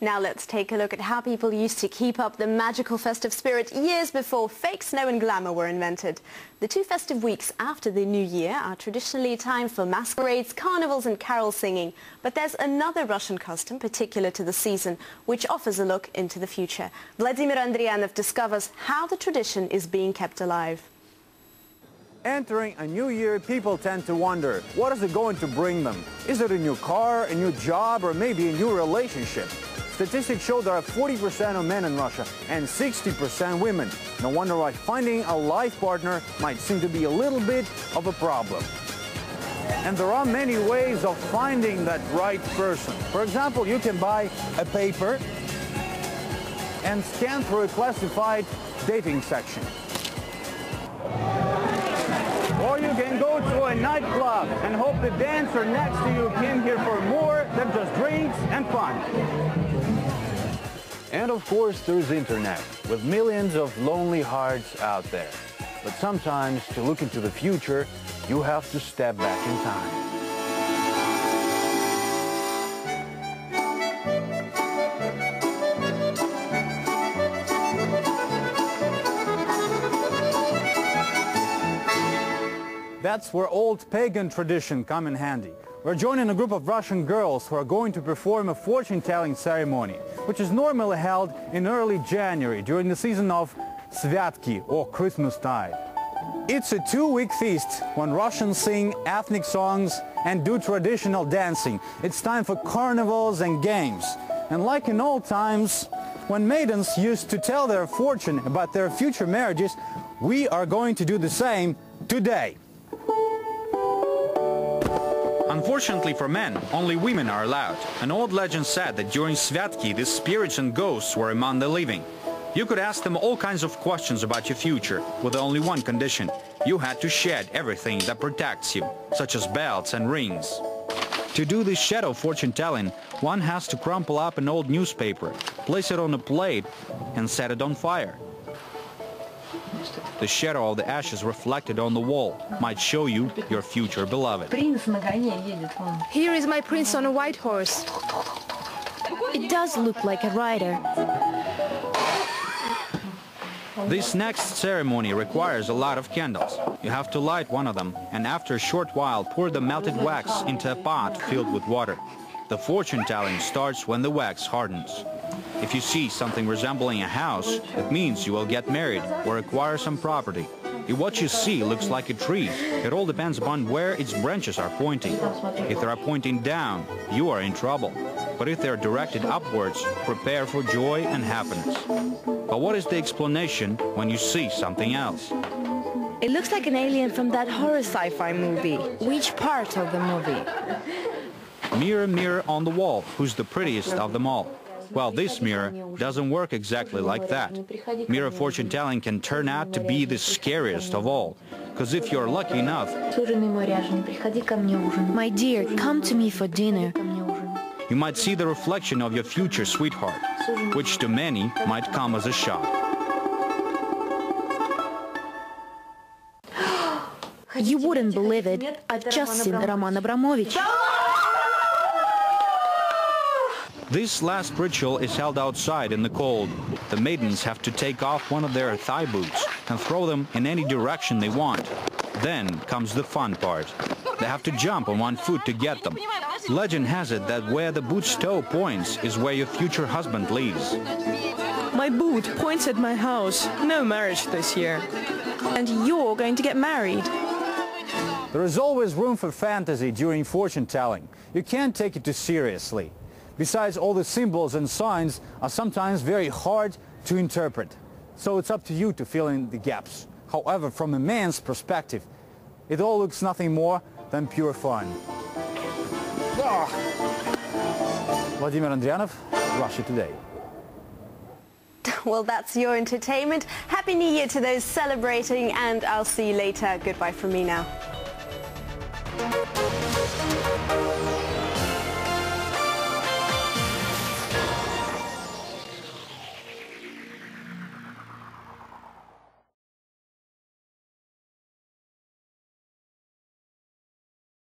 Now let's take a look at how people used to keep up the magical festive spirit years before fake snow and glamour were invented. The 2 festive weeks after the New Year are traditionally time for masquerades, carnivals and carol singing. But there's another Russian custom particular to the season, which offers a look into the future. Vladimir Andrianov discovers how the tradition is being kept alive. Entering a new year, people tend to wonder, what is it going to bring them? Is it a new car, a new job, or maybe a new relationship? Statistics show there are 40% of men in Russia and 60% women. No wonder why finding a life partner might seem to be a little bit of a problem. And there are many ways of finding that right person. For example, you can buy a paper and scan through a classified dating section. Or you can go to a nightclub and hope the dancer next to you came here for more than just drinks and fun. And of course there's the internet, with millions of lonely hearts out there. But sometimes, to look into the future, you have to step back in time. That's where old pagan tradition come in handy. We're joining a group of Russian girls who are going to perform a fortune-telling ceremony, which is normally held in early January during the season of Svyatki, or Christmas tide. It's a 2-week feast when Russians sing ethnic songs and do traditional dancing. It's time for carnivals and games. And like in old times, when maidens used to tell their fortune about their future marriages, we are going to do the same today. Unfortunately for men, only women are allowed. An old legend said that during Svyatki, the spirits and ghosts were among the living. You could ask them all kinds of questions about your future, with only one condition. You had to shed everything that protects you, such as belts and rings. To do this shadow fortune-telling, one has to crumple up an old newspaper, place it on a plate and set it on fire. The shadow of the ashes reflected on the wall might show you your future beloved. Here is my prince on a white horse. It does look like a rider. This next ceremony requires a lot of candles. You have to light one of them, and after a short while pour the melted wax into a pot filled with water. The fortune-telling starts when the wax hardens. If you see something resembling a house, it means you will get married or acquire some property. If what you see looks like a tree, it all depends upon where its branches are pointing. If they are pointing down, you are in trouble. But if they are directed upwards, prepare for joy and happiness. But what is the explanation when you see something else? It looks like an alien from that horror sci-fi movie. Which part of the movie? Mirror, mirror on the wall, who's the prettiest of them all? Well, this mirror doesn't work exactly like that. Mirror fortune-telling can turn out to be the scariest of all. Because if you're lucky enough, My dear, come to me for dinner. you might see the reflection of your future sweetheart, which to many might come as a shock. You wouldn't believe it. I've just seen Roman Abramovich. This last ritual is held outside in the cold. The maidens have to take off one of their thigh boots and throw them in any direction they want. Then comes the fun part. They have to jump on one foot to get them. Legend has it that where the boot's toe points is where your future husband lives. My boot points at my house. No marriage this year. And you're going to get married. There is always room for fantasy during fortune-telling. You can't take it too seriously. Besides, all the symbols and signs are sometimes very hard to interpret. So it's up to you to fill in the gaps. However, from a man's perspective, it all looks nothing more than pure fun. Vladimir Andrianov, Russia Today. Well, that's your entertainment. Happy New Year to those celebrating, and I'll see you later. Goodbye from me now.